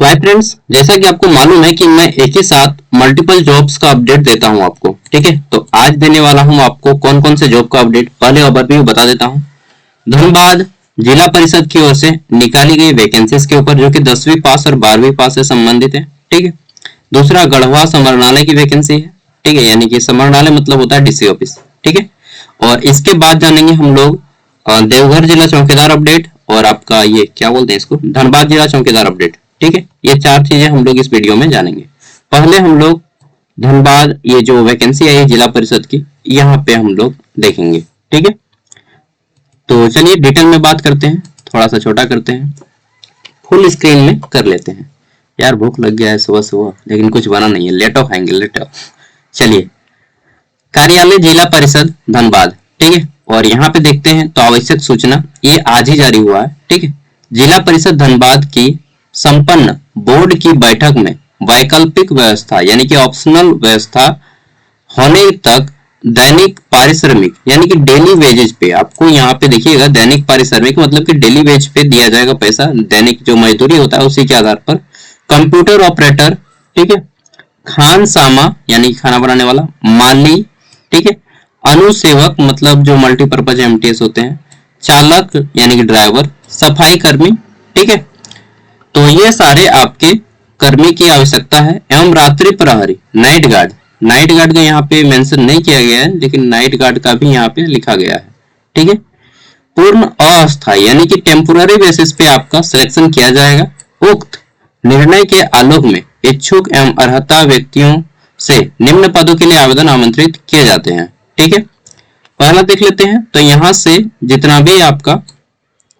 तो hi friends, जैसा कि आपको मालूम है कि मैं एक ही साथ मल्टीपल जॉब्स का अपडेट देता हूं आपको। ठीक है, तो आज देने वाला हूं आपको कौन कौन से जॉब का अपडेट। पहले ओवरव्यू बता देता हूं। धनबाद जिला परिषद की ओर से निकाली गई वैकेंसीज के ऊपर, जो कि 10वीं पास और 12वीं पास से संबंधित है। ठीक है। दूसरा, गढ़वा समरणालय की वैकेंसी है। ठीक है, यानी कि समरणालय मतलब होता है डीसी ऑफिस। ठीक है। और इसके बाद जानेंगे हम लोग देवघर जिला चौकीदार अपडेट और आपका ये क्या बोलते हैं इसको, धनबाद जिला चौकीदार अपडेट। ठीक है, ये चार चीजें हम लोग इस वीडियो में जानेंगे। पहले हम लोग धनबाद ये जो वैकेंसी आई जिला परिषद की, यहाँ पे हम लोग देखेंगे। ठीक है, तो चलिए डिटेल में बात करते हैं। थोड़ा सा छोटा करते हैं, फुल स्क्रीन में कर लेते हैं। यार भूख लग गया है सुबह सुबह, लेकिन कुछ बना नहीं है, लेटो खाएंगे लेटो। चलिए, कार्यालय जिला परिषद धनबाद। ठीक है, और यहाँ पे देखते हैं तो आवश्यक सूचना ये आज ही जारी हुआ है। ठीक है, जिला परिषद धनबाद की संपन्न बोर्ड की बैठक में वैकल्पिक व्यवस्था यानी कि ऑप्शनल व्यवस्था होने तक दैनिक पारिश्रमिक यानी कि डेली वेजेज पे, आपको यहाँ पे देखिएगा दैनिक पारिश्रमिक मतलब कि डेली वेज पे दिया जाएगा पैसा, दैनिक जो मजदूरी होता है उसी के आधार पर। कंप्यूटर ऑपरेटर, ठीक है, खान सामा यानी खाना बनाने वाला, माली, ठीक है, अनुसेवक मतलब जो मल्टीपर्पज एमटीएस होते हैं, चालक यानी कि ड्राइवर, सफाई कर्मी। ठीक है, तो ये सारे आपके कर्मी की आवश्यकता है। एवं रात्रि प्रहरी नाइट गार्ड, नाइट गार्ड का यहाँ पे मेंशन नहीं किया गया है, लेकिन नाइट गार्ड का भी यहाँ पे लिखा गया है। ठीक है, पूर्ण अस्थायी यानी कि टेम्पोररी बेसिस पे आपका सिलेक्शन किया जाएगा। उक्त निर्णय के आलोक में इच्छुक एवं अर्हता व्यक्तियों से निम्न पदों के लिए आवेदन आमंत्रित किए जाते हैं। ठीक है, पहला देख लेते हैं। तो यहाँ से जितना भी आपका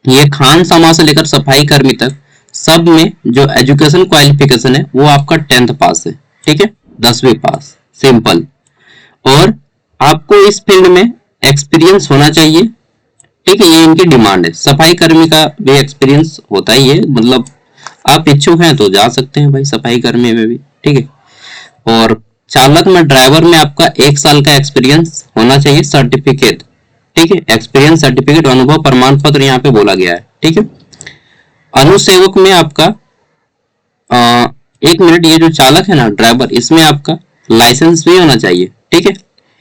ये खान समाज से लेकर सफाई कर्मी तक सब में जो एजुकेशन क्वालिफिकेशन है वो आपका 10th पास है। ठीक है, 10वीं पास सिंपल। और आपको इस फील्ड में एक्सपीरियंस होना चाहिए। ठीक है, ये इनकी डिमांड है। सफाई कर्मी का भी एक्सपीरियंस होता ही है, मतलब आप इच्छुक हैं तो जा सकते हैं भाई सफाई कर्मी में भी। ठीक है, और चालक में ड्राइवर में आपका 1 साल का एक्सपीरियंस होना चाहिए, सर्टिफिकेट। ठीक है, एक्सपीरियंस सर्टिफिकेट, अनुभव प्रमाण पत्र यहाँ पे बोला गया है। ठीक है, अनुसेवक में आपका 1 मिनट, ये जो चालक है ना ड्राइवर, इसमें आपका लाइसेंस भी होना चाहिए। ठीक है,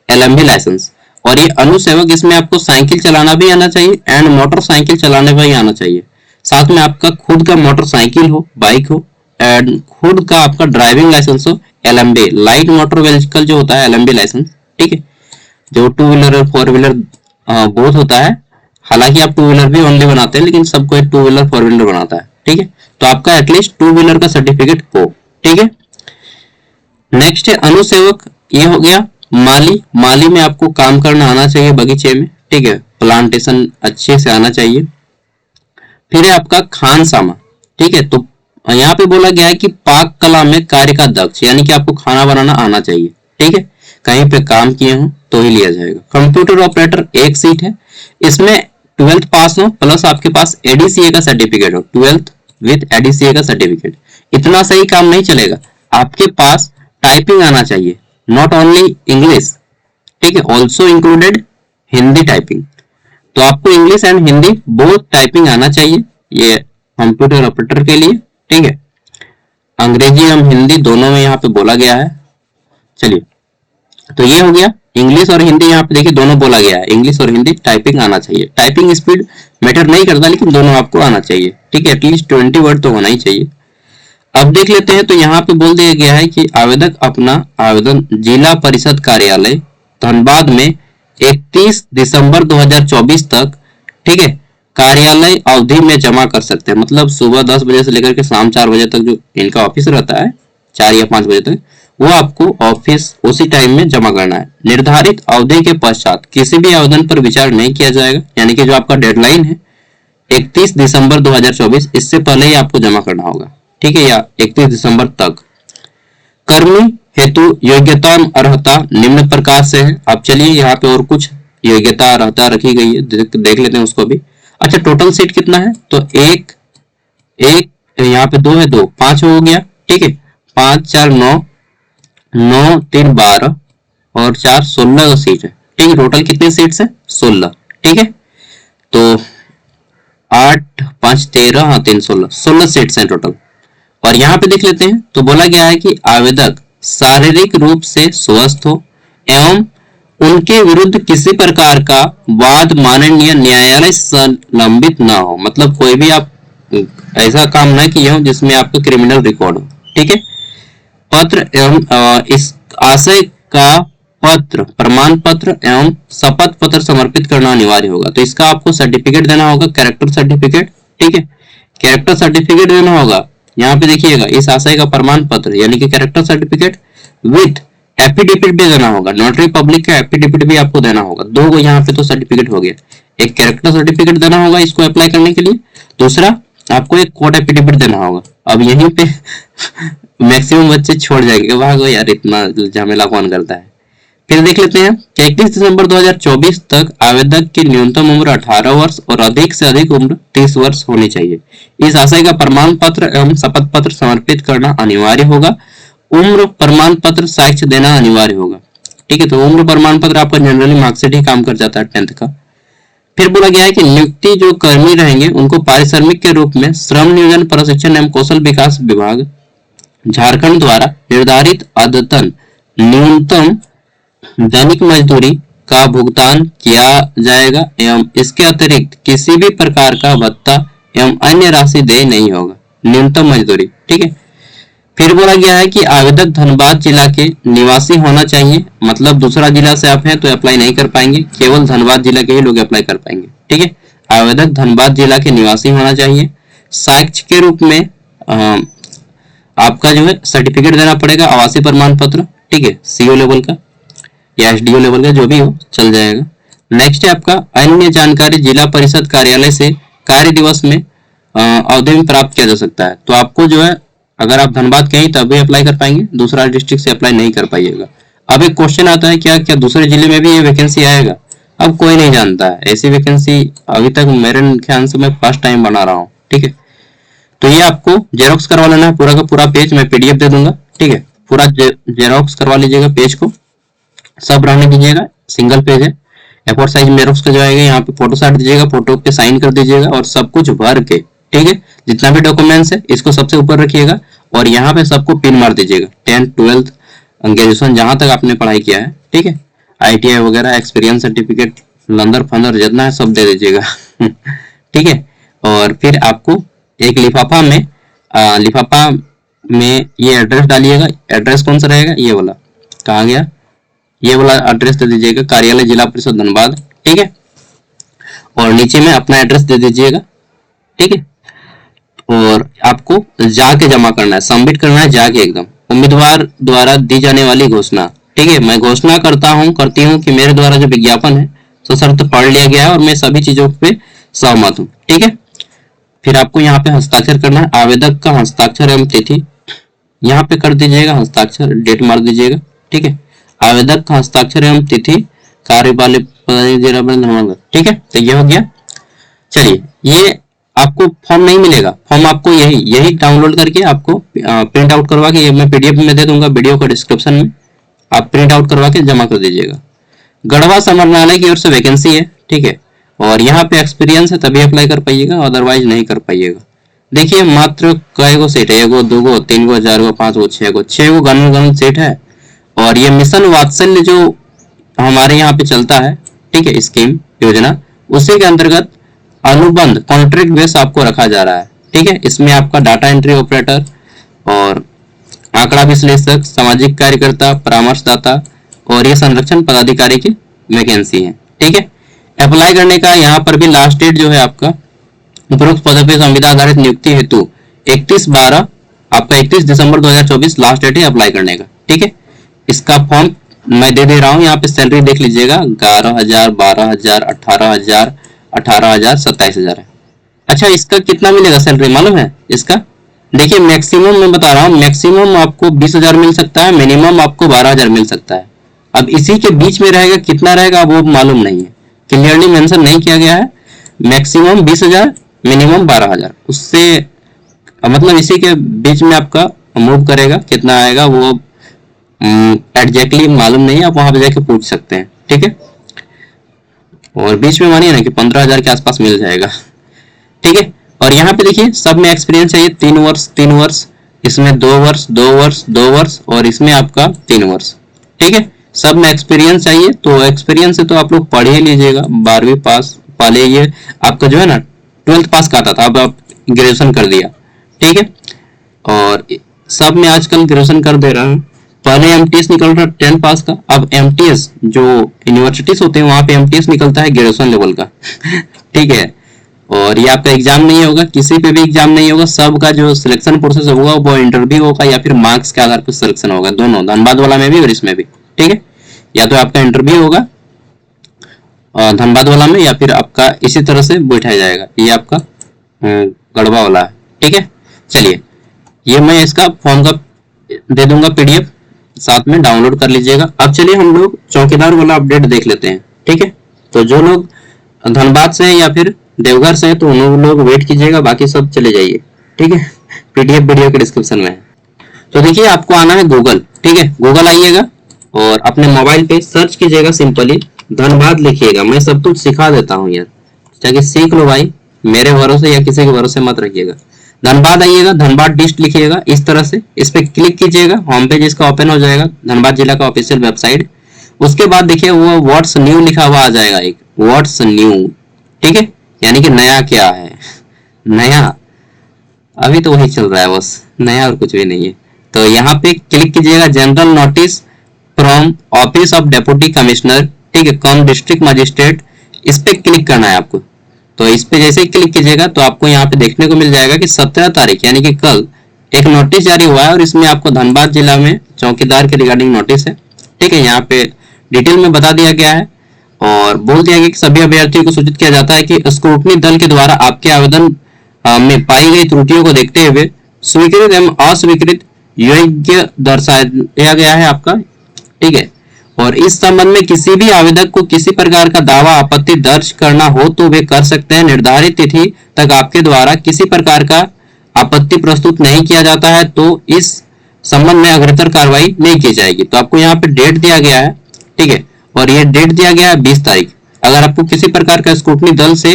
एलएमवी लाइसेंस। और ये अनुसेवक, इसमें आपको साइकिल चलाना भी आना चाहिए एंड मोटरसाइकिल चलाने भी आना चाहिए। साथ में आपका खुद का मोटरसाइकिल हो, बाइक हो, एंड खुद का आपका ड्राइविंग लाइसेंस हो, एलएमबी लाइट मोटर व्हीकल जो होता है एलएमबी लाइसेंस। ठीक है, जो 2 व्हीलर और 4 व्हीलर बोथ होता है। हालांकि आप 2 व्हीलर भी ओनली बनाते हैं, लेकिन सबको एक 2 व्हीलर 4 व्हीलर बनाता है। ठीक है, तो आपका एटलीस्ट 2 व्हीलर का सर्टिफिकेट हो। ठीक है, नेक्स्ट है अनुसेवक, ये हो गया। माली, माली में आपको काम करना आना चाहिए बगीचे में। ठीक है, प्लांटेशन अच्छे से आना चाहिए। फिर है आपका खान सामा। ठीक है, तो यहाँ पे बोला गया है कि पाक कला में कार्य का दक्ष, यानी कि आपको खाना बनाना आना चाहिए। ठीक है, कहीं पे काम किए हो तो ही लिया जाएगा। कंप्यूटर ऑपरेटर 1 सीट है, इसमें 12th पास हो प्लस आपके पास एडीसीए का सर्टिफिकेट हो, 12th विद एडीसीए का सर्टिफिकेट। इतना सही काम नहीं चलेगा, आपके पास टाइपिंग आना चाहिए, नॉट ओनली इंग्लिश। ठीक है, ऑल्सो इंक्लूडेड हिंदी टाइपिंग। तो आपको English and Hindi both typing आना चाहिए ये कंप्यूटर ऑपरेटर के लिए। ठीक है, अंग्रेजी एवं हिंदी दोनों में यहाँ पे बोला गया है। चलिए, तो ये हो गया। इंग्लिश और हिंदी यहाँ पे देखिए दोनों बोला गया है, इंग्लिश और हिंदी टाइपिंग आना चाहिए। टाइपिंग स्पीड मैटर नहीं करता, लेकिन दोनों आपको आना चाहिए। ठीक है, एटलीस्ट 20 वर्ड तो होना ही चाहिए। अब देख लेते हैं, तो यहाँ पे बोल दिया गया है कि आवेदक अपना आवेदन जिला परिषद कार्यालय धनबाद में 31 दिसंबर 2024 तक, ठीक है, कार्यालय अवधि में जमा कर सकते हैं। मतलब सुबह 10 बजे से लेकर के शाम 4 बजे तक जो इनका ऑफिस रहता है, 4 या 5 बजे तक, वो आपको ऑफिस उसी टाइम में जमा करना है। निर्धारित अवधि के पश्चात किसी भी आवेदन पर विचार नहीं किया जाएगा, यानी कि जो आपका डेडलाइन है 31 दिसंबर 2024, इससे पहले ही आपको जमा करना होगा। ठीक है, या 31 दिसंबर तक। कर्मी हेतु योग्यता अर्हता निम्न प्रकार से है। अब चलिए यहाँ पे और कुछ योग्यता अर्हता रखी गई है, देख लेते हैं उसको भी। अच्छा, टोटल सीट कितना है? तो एक यहाँ पे 2 है, 2 5 हो गया। ठीक है, 5 4 9 9 3 12 और 4 16 सीट है। ठीक है, टोटल कितनी सीट्स है? 16। ठीक है, तो 8 5 13, हाँ 3 16 सीट्स हैं टोटल। और यहाँ पे देख लेते हैं, तो बोला गया है कि आवेदक शारीरिक रूप से स्वस्थ हो एवं उनके विरुद्ध किसी प्रकार का वाद माननीय न्यायालय से लंबित ना हो। मतलब कोई भी आप ऐसा काम ना किए हो जिसमें आपका क्रिमिनल रिकॉर्ड हो। ठीक है। पत्र एवं इस आशय का पत्र, प्रमाण पत्र एवं शपथ पत्र समर्पित करना अनिवार्य होगा। तो इसका आपको सर्टिफिकेट देना होगा, कैरेक्टर सर्टिफिकेट। ठीक है, कैरेक्टर सर्टिफिकेट देना होगा। यहाँ पे देखिएगा, इस आशय का प्रमाण पत्र यानी कि कैरेक्टर सर्टिफिकेट विथ एफिडेविट भी देना होगा। नोटरी पब्लिक का एफिडेविट भी आपको देना होगा। दो यहाँ पे तो सर्टिफिकेट हो गया। एक कैरेक्टर सर्टिफिकेट देना होगा इसको अप्लाई करने के लिए, दूसरा आपको एक कोर्ट एफिडेविट देना होगा। अब यहीं पे मैक्सिमम बच्चे छोड़ जाएंगे, वाह यार इतना झमेला कौन करता है। फिर देख लेते हैं कि 31 दिसंबर 2024 तक आवेदक की न्यूनतम उम्र 18 वर्ष और अधिक से अधिक उम्र 30 वर्ष होनी चाहिए। इस आशय का प्रमाण पत्र एवं शपथ पत्र समर्पित करना अनिवार्य होगा। उम्र प्रमाण पत्र साक्ष्य देना अनिवार्य होगा। ठीक है, तो उम्र प्रमाण पत्र आपका जनरली मार्कशीट ही काम कर जाता है 10th का। फिर बोला गया है कि नियुक्ति जो कर्मी रहेंगे उनको पारिश्रमिक के रूप में श्रम नियोजन प्रशिक्षण एवं कौशल विकास विभाग झारखंड द्वारा निर्धारित अद्यतन न्यूनतम दैनिक मजदूरी का भुगतान किया जाएगा एवं इसके अतिरिक्त किसी भी प्रकार का भत्ता एवं अन्य राशि देय नहीं होगा। न्यूनतम मजदूरी। ठीक है। फिर बोला गया है कि आवेदक धनबाद जिला के निवासी होना चाहिए। मतलब दूसरा जिला से आप हैं तो अप्लाई नहीं कर पाएंगे, केवल धनबाद जिला के ही लोग अप्लाई कर पाएंगे। ठीक है, आवेदक धनबाद जिला के निवासी होना चाहिए। साक्ष्य के रूप में आपका जो है सर्टिफिकेट देना पड़ेगा, आवासीय प्रमाण पत्र। ठीक है, सीओ लेवल का या एसडीओ लेवल का जो भी हो चल जाएगा। नेक्स्ट है आपका अन्य जानकारी जिला परिषद कार्यालय से कार्य दिवस में अवधि में प्राप्त किया जा सकता है। तो आपको जो है अगर आप धनबाद के हैं तब भी अप्लाई कर पाएंगे, दूसरा डिस्ट्रिक्ट से अप्लाई नहीं कर पाइएगा। अब एक क्वेश्चन आता है, क्या क्या दूसरे जिले में भी ये वैकेंसी आएगा? अब कोई नहीं जानता है, ऐसी वैकेंसी अभी तक मेरे ख्याल से मैं फर्स्ट टाइम बना रहा हूँ। ठीक है, तो ये आपको जेरोक्स करवा लेना है पूरा का पूरा पेज, मैं पीडीएफ दे दूंगा। ठीक है, पूरा जेरोक्स करवा लीजिएगा पेज को, सब रहने दीजिएगा, सिंगल पेज है। A4 साइज जेरोक्स का जो आएगा यहाँ पे फोटो साट दीजिएगा, फोटो पे साइन कर दीजिएगा और सब कुछ भर के, ठीक है, जितना भी डॉक्यूमेंट्स है इसको सबसे ऊपर रखिएगा और यहाँ पे सबको पिन मार दीजिएगा। 10th 12th ग्रेजुएशन जहां तक आपने पढ़ाई किया है, ठीक है, ITI वगैरह, एक्सपीरियंस सर्टिफिकेट, लंदर फंदर जितना है सब दे दीजिएगा। ठीक है, और फिर आपको एक लिफाफा में ये एड्रेस डालिएगा। एड्रेस कौन सा रहेगा? ये वाला, कहाँ गया, ये वाला एड्रेस दे दीजिएगा, कार्यालय जिला परिषद धनबाद। ठीक है, और नीचे में अपना एड्रेस दे दीजिएगा। ठीक है, और आपको जाके जमा करना है, सबमिट करना है जाके एकदम। उम्मीदवार द्वारा दी जाने वाली घोषणा। ठीक है, मैं घोषणा करती हूँ कि मेरे द्वारा जो विज्ञापन है सशर्त पढ़ लिया गया है और मैं सभी चीजों पे सहमत हूँ। ठीक है, फिर आपको यहाँ पे हस्ताक्षर करना है। आवेदक का हस्ताक्षर एवं तिथि यहाँ पे कर दीजिएगा, हस्ताक्षर डेट मार दीजिएगा। ठीक है, आवेदक का हस्ताक्षर एवं तिथि कार्यपालिक। ठीक है, तो ये हो गया। चलिए, ये आपको फॉर्म नहीं मिलेगा, फॉर्म आपको यही डाउनलोड करके आपको प्रिंट आउट करवा के, मैं पीडीएफ में दे दूंगा वीडियो का डिस्क्रिप्शन में, आप प्रिंट आउट करवा के जमा कर दीजिएगा। गढ़वा समरनालय की ओर से वैकेंसी है। ठीक है, और यहाँ पे एक्सपीरियंस है तभी अप्लाई कर पाइएगा, अदरवाइज नहीं कर पाइएगा। देखिए मात्र कई गो सीट है, 1 गो 2 गो 3 गो 4 गो 5 गो 6 गो गन सीट है। और ये मिशन वात्सल्य जो हमारे यहाँ पे चलता है, ठीक है, स्कीम योजना, उसी के अंतर्गत अनुबंध कॉन्ट्रैक्ट बेस आपको रखा जा रहा है। ठीक है, इसमें आपका डाटा एंट्री ऑपरेटर और आंकड़ा विश्लेषक, सामाजिक कार्यकर्ता, परामर्शदाता और ये संरक्षण पदाधिकारी की वैकेंसी है। ठीक है, अप्लाई करने का यहाँ पर भी लास्ट डेट जो है आपका उपरोक्त पदों पर संविदा आधारित नियुक्ति हेतु 31/12 आपका 31 दिसंबर 2024 लास्ट डेट है अप्लाई करने का। ठीक है, इसका फॉर्म मैं दे रहा हूँ, यहाँ पे सैलरी देख लीजिएगा, 11,000, 12,000, 18,000, 18,000, 27,000 है। अच्छा, इसका कितना मिलेगा सैलरी मालूम है? इसका देखिए मैक्सिमम मैं बता रहा हूँ, मैक्सिमम आपको 20,000 मिल सकता है, मिनिमम आपको 12,000 मिल सकता है। अब इसी के बीच में रहेगा, कितना रहेगा वो मालूम नहीं है, क्लियरली मेंशन नहीं किया गया है। मैक्सिमम 20,000, मिनिमम 12,000, उससे मतलब इसी के बीच में आपका मूव करेगा। कितना आएगा वो एग्जैक्टली मालूम नहीं है, आप वहां पे जाके पूछ सकते हैं। ठीक है, और बीच में मानिए ना कि 15,000 के आसपास मिल जाएगा। ठीक है, और यहाँ पे देखिए सब में एक्सपीरियंस चाहिए, 3 वर्ष इसमें 2 वर्ष 2 वर्ष 2 वर्ष और इसमें आपका 3 वर्ष। ठीक है, सब में एक्सपीरियंस चाहिए, तो एक्सपीरियंस से तो आप लोग पढ़ ही लीजिएगा। 12वीं पास, पहले ये आपका जो है ना 12th पास का आता था, अब आप ग्रेजुएशन कर दिया। ठीक है, और सब में आजकल ग्रेजुएशन कर दे रहा है। पहले एमटीएस निकल रहा 10 पास का, अब एमटीएस जो यूनिवर्सिटीज होते हैं वहां पे एमटीएस निकलता है ग्रेजुएशन लेवल का। ठीक है, और ये आपका एग्जाम नहीं होगा, किसी पे भी एग्जाम नहीं होगा, सबका जो सिलेक्शन प्रोसेस होगा वो इंटरव्यू होगा या फिर मार्क्स के आधार पर सिलेक्शन होगा, दोनों, धनबाद वाला में भी और इसमें भी। ठीक है, या तो आपका इंटरव्यू होगा धनबाद वाला में, या फिर आपका इसी तरह से बैठाया जाएगा। ये आपका गढ़वा वाला है। ठीक है, चलिए ये मैं इसका फॉर्म का दे दूंगा पीडीएफ, साथ में डाउनलोड कर लीजिएगा। अब चलिए हम लोग चौकीदार वाला अपडेट देख लेते हैं। ठीक है, तो जो लोग धनबाद से या फिर देवघर से हैं तो उन लोग वेट कीजिएगा, बाकी सब चले जाइए। ठीक है, पीडीएफ वीडियो के डिस्क्रिप्शन में है। तो देखिए आपको आना है गूगल। ठीक है, गूगल आइएगा और अपने मोबाइल पे सर्च कीजिएगा, सिंपली धनबाद लिखिएगा। मैं सब कुछ सिखा देता हूँ यार, ताकि सीख लो भाई, मेरे भरोसे या किसी के भरोसे मत रखिएगा। धनबाद आइएगा, धनबाद डिस्ट लिखिएगा इस तरह से, इस पे क्लिक कीजिएगा, होम पेज इसका ओपन हो जाएगा, धनबाद जिला का ऑफिशियल वेबसाइट। उसके बाद देखिए वो व्हाट्स न्यू लिखा हुआ आ जाएगा, एक व्हाट्स न्यू। ठीक है, यानी कि नया क्या है, नया अभी तो वही चल रहा है बस, नया और कुछ भी नहीं है। तो यहाँ पे क्लिक कीजिएगा, general notice from office of deputy commissioner, ठीक है, कम डिस्ट्रिक्ट मजिस्ट्रेट, इस पे क्लिक करना है आपको। तो इस पे जैसे ही क्लिक कीजिएगा तो आपको यहाँ पे देखने को मिल जाएगा कि 17 तारीख यानी कि कल एक नोटिस जारी हुआ है, और इसमें आपको धनबाद जिला में चौकीदार के रिगार्डिंग नोटिस है। ठीक है, यहाँ पे डिटेल में बता दिया गया है और बोल दिया गया कि सभी अभ्यर्थियों को सूचित किया जाता है कि स्क्रूटनी दल के द्वारा आपके आवेदन में पाई गई त्रुटियों को देखते हुए स्वीकृत एवं अस्वीकृत योग्य दर्शाया गया है आपका। ठीक है, और इस संबंध में किसी भी आवेदक को किसी प्रकार का दावा आपत्ति दर्ज करना हो तो वे कर सकते हैं। निर्धारित तिथि तक आपके द्वारा किसी प्रकार का आपत्ति प्रस्तुत नहीं किया जाता है तो इस संबंध में अग्रतर कार्रवाई नहीं की जाएगी। तो आपको यहाँ पे डेट दिया गया है। ठीक है, और ये डेट दिया गया है 20 तारीख। अगर आपको किसी प्रकार का स्क्रूटनी दल से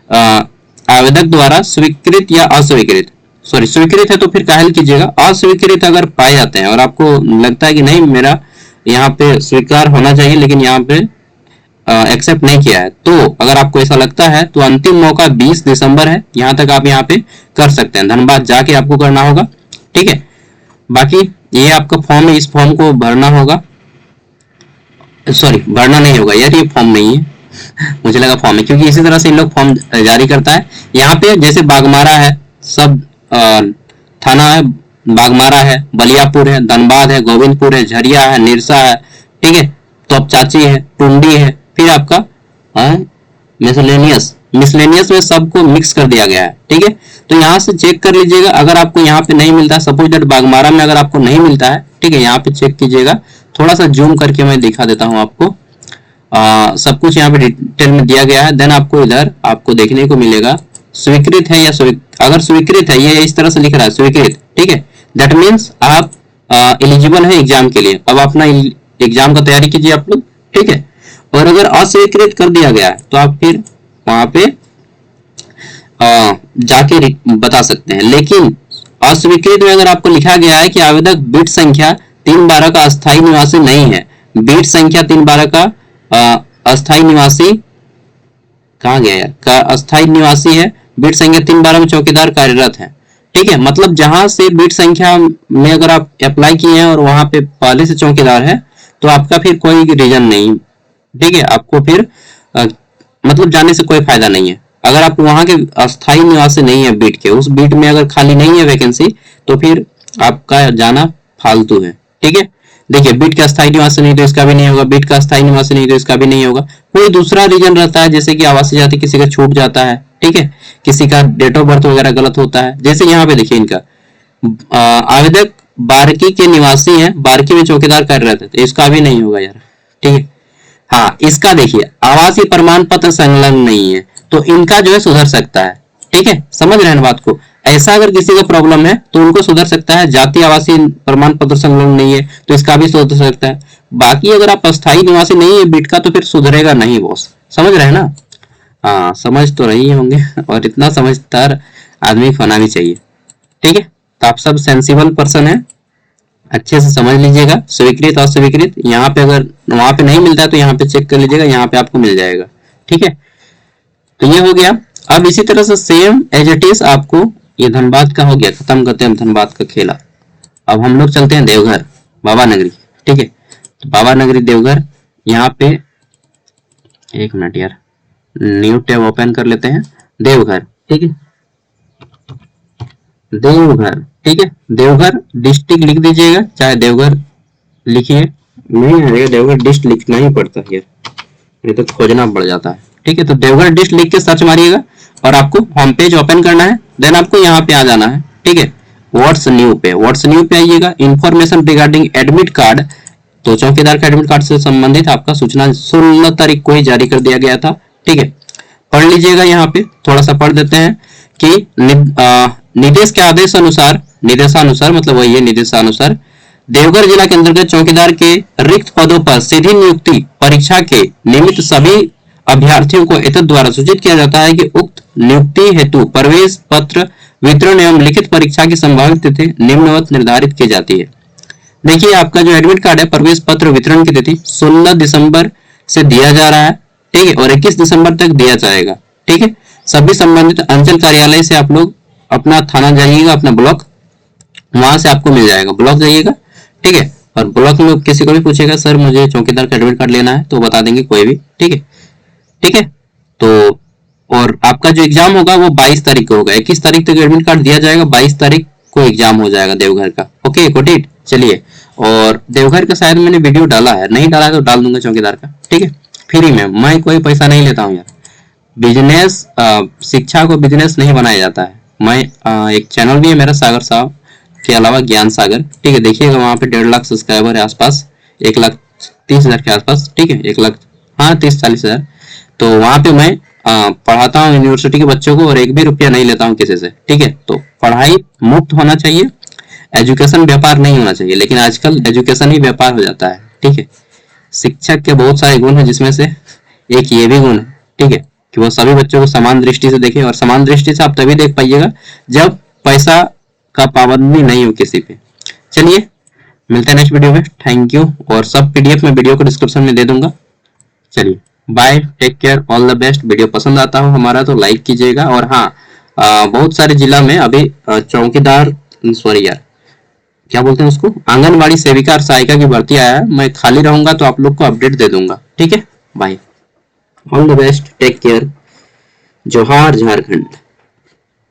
आवेदक द्वारा स्वीकृत या अस्वीकृत, सॉरी स्वीकृत है तो फिर कायल कीजिएगा, अस्वीकृत अगर पाए जाते हैं और आपको लगता है कि नहीं मेरा यहाँ पे स्वीकार होना चाहिए लेकिन यहाँ पे एक्सेप्ट नहीं किया है, तो अगर आपको ऐसा लगता है तो अंतिम मौका 20 दिसंबर है, यहाँ तक आप यहाँ पे कर सकते हैं। धनबाद जाके आपको करना होगा। ठीक है, बाकी ये आपका फॉर्म है, इस फॉर्म को भरना होगा, सॉरी भरना नहीं होगा यार, ये फॉर्म नहीं है मुझे लगा फॉर्म है, क्योंकि इसी तरह से इन लोग फॉर्म जारी करता है। यहाँ पे जैसे बागमारा है, सब थाना है, बागमारा है, बलियापुर है, धनबाद है, गोविंदपुर है, झरिया है, निरसा है, ठीक है, तोपचाची है, टुंडी है, फिर आपका मिसलेनियस में सबको मिक्स कर दिया गया है। ठीक है, तो यहाँ से चेक कर लीजिएगा, अगर आपको यहाँ पे नहीं मिलता है, सपोज दैट बागमारा में अगर आपको नहीं मिलता है, ठीक है, यहाँ पे चेक कीजिएगा, थोड़ा सा जूम करके मैं दिखा देता हूँ आपको। सब कुछ यहाँ पे डिटेल में दिया गया है। देन आपको इधर आपको देखने को मिलेगा स्वीकृत है या अगर स्वीकृत है, ये इस तरह से लिख रहा है स्वीकृत, ठीक है, दैट मीन्स आप एलिजिबल है एग्जाम के लिए। अब अपना एग्जाम का तैयारी कीजिए आप लोग। ठीक है, और अगर अस्वीकृत कर दिया गया है तो आप फिर वहां पे जाके बता सकते हैं। लेकिन अस्वीकृत में अगर आपको लिखा गया है कि आवेदक बिट संख्या 312 का अस्थायी निवासी नहीं है, बिट संख्या 312 का अस्थायी निवासी कहाँ गया यार, का अस्थायी निवासी है, बिट संख्या 312 में चौकीदार कार्यरत है। ठीक है, मतलब जहां से बिट संख्या में अगर आप अप्लाई किए हैं और वहां पे पहले से चौकीदार है तो आपका फिर कोई रीजन नहीं, ठीक है, आपको फिर मतलब जाने से कोई फायदा नहीं है। अगर आप वहां के अस्थायी निवासी नहीं है बीट के, उस बीट में अगर खाली नहीं है वैकेंसी, तो फिर आपका जाना फालतू है। ठीक है, देखिए बीट का अस्थायी निवासी नहीं तो इसका भी नहीं होगा, बीट का अस्थायी निवासी नहीं तो इसका भी नहीं होगा। कोई दूसरा रीजन रहता है, जैसे कि आवासीय जाति किसी का छूट जाता है, ठीक है, किसी का डेट ऑफ बर्थ वगैरह गलत होता है। जैसे यहाँ पे देखिए इनका आवेदक बारकी के निवासी हैं, बारकी में चौकीदार कर रहे थे, तो इसका भी नहीं होगा यार। ठीक है, हाँ इसका देखिए आवासीय प्रमाण पत्र संलग्न नहीं है, तो इनका जो है सुधर सकता है। ठीक है, समझ रहे हैं बात को। ऐसा अगर किसी का प्रॉब्लम है तो उनको सुधर सकता है। जाति आवासीय प्रमाण पत्र संलग्न नहीं है तो इसका भी सुधर सकता है। बाकी अगर आप अस्थायी निवासी नहीं है बीट का तो फिर सुधरेगा नहीं बॉस, समझ रहे हैं ना। हाँ समझ तो रही होंगे, और इतना समझदार आदमी होना भी चाहिए। ठीक है, तो आप सब सेंसिबल पर्सन है, अच्छे से समझ लीजिएगा। स्वीकृत और स्वीकृत यहाँ पे अगर वहां पे नहीं मिलता है तो यहाँ पे चेक कर लीजिएगा, यहाँ पे आपको मिल जाएगा। ठीक है, तो ये हो गया। अब इसी तरह से सेम एज इट इज आपको ये धनबाद का हो गया, खत्म करते हैं धनबाद का खेला। अब हम लोग चलते हैं देवघर बाबा नगरी। ठीक है, तो बाबा नगरी देवघर, यहाँ पे एक मिनट यार, न्यू टैब ओपन कर लेते हैं। देवघर, ठीक है, देवघर, ठीक है, देवघर डिस्ट्रिक्ट लिख दीजिएगा, चाहे देवघर लिखिए, नहीं आएगा देवघर डिस्ट्रिक्ट लिखना ही पड़ता है यार, नहीं तो खोजना पड़ जाता है। ठीक है, तो देवघर डिस्ट्रिक्ट लिख के सर्च मारिएगा और आपको होम पेज ओपन करना है। देन आपको यहाँ पे आ जाना है। ठीक है, व्हाट्स न्यू पे, व्हाट्स न्यू पे आइएगा। इंफॉर्मेशन रिगार्डिंग एडमिट कार्ड, तो चौकीदार का एडमिट कार्ड से संबंधित आपका सूचना 16 तारीख को ही जारी कर दिया गया था। ठीक है, पढ़ लीजिएगा, यहाँ पे थोड़ा सा पढ़ देते हैं कि निर्देश के आदेश अनुसार, निर्देशानुसार मतलब वही है, निर्देशानुसार देवघर जिला के अंतर्गत चौकीदार के रिक्त पदों पर सीधी नियुक्ति परीक्षा के निमित्त सभी अभ्यर्थियों को एतद द्वारा सूचित किया जाता है कि उक्त नियुक्ति हेतु प्रवेश पत्र वितरण एवं लिखित परीक्षा की संभावित तिथि निम्नवत निर्धारित की जाती है। देखिए, आपका जो एडमिट कार्ड है, प्रवेश पत्र वितरण की तिथि 16 दिसंबर से दिया जा रहा है। ठीक है, और 21 दिसंबर तक दिया जाएगा। ठीक है, सभी संबंधित अंचल कार्यालय से आप लोग अपना थाना जाइएगा, अपना ब्लॉक, वहां से आपको मिल जाएगा, ब्लॉक जाइएगा। ठीक है, और ब्लॉक में किसी को भी पूछेगा सर मुझे चौकीदार का एडमिट कार्ड लेना है, तो बता देंगे कोई भी। ठीक है, ठीक है, तो और आपका जो एग्जाम होगा वो 22 तारीख को होगा। 21 तारीख तक एडमिट कार्ड दिया जाएगा, 22 तारीख को एग्जाम हो जाएगा देवघर का। ओके कोटिट, चलिए, और देवघर का शायद मैंने वीडियो डाला है, नहीं डाला तो डाल दूंगा चौकीदार का। ठीक है, फ्री में, मैं कोई पैसा नहीं लेता हूँ यार। बिजनेस, शिक्षा को बिजनेस नहीं बनाया जाता है। मैं एक चैनल भी है मेरा सागर साहब के अलावा ज्ञान सागर। ठीक है, देखिएगा वहां पे 1.5 लाख सब्सक्राइबर है आसपास, 1,30,000 के आसपास। ठीक है, 1 लाख, हाँ 30-40 हज़ार। तो वहां पे मैं पढ़ाता हूँ यूनिवर्सिटी के बच्चों को और एक भी रुपया नहीं लेता हूँ किसी से। ठीक है, तो पढ़ाई मुफ्त होना चाहिए, एजुकेशन व्यापार नहीं होना चाहिए, लेकिन आजकल एजुकेशन ही व्यापार हो जाता है। ठीक है, शिक्षक के बहुत सारे गुण हैं, जिसमें से एक ये भी गुण है। ठीक है, कि वो सभी बच्चों को समान दृष्टि से देखे, और समान दृष्टि से आप तभी देख पाइएगा जब पैसा का पाबंदी नहीं हो किसी पे। चलिए, मिलते हैं नेक्स्ट वीडियो में। थैंक यू, और सब पीडीएफ में वीडियो को डिस्क्रिप्शन में दे दूंगा। चलिए, bye, take care, all the best. Video पसंद आता हो हमारा तो लाइक कीजिएगा। और हाँ, बहुत सारे जिला में अभी चौकीदार, सॉरी यार, क्या बोलते हैं उसको, आंगनबाड़ी सेविका और सहायिका की भर्ती आया है। मैं खाली रहूंगा तो आप लोग को अपडेट दे दूंगा। ठीक है, bye, all the best, take care, जोहार झारखंड।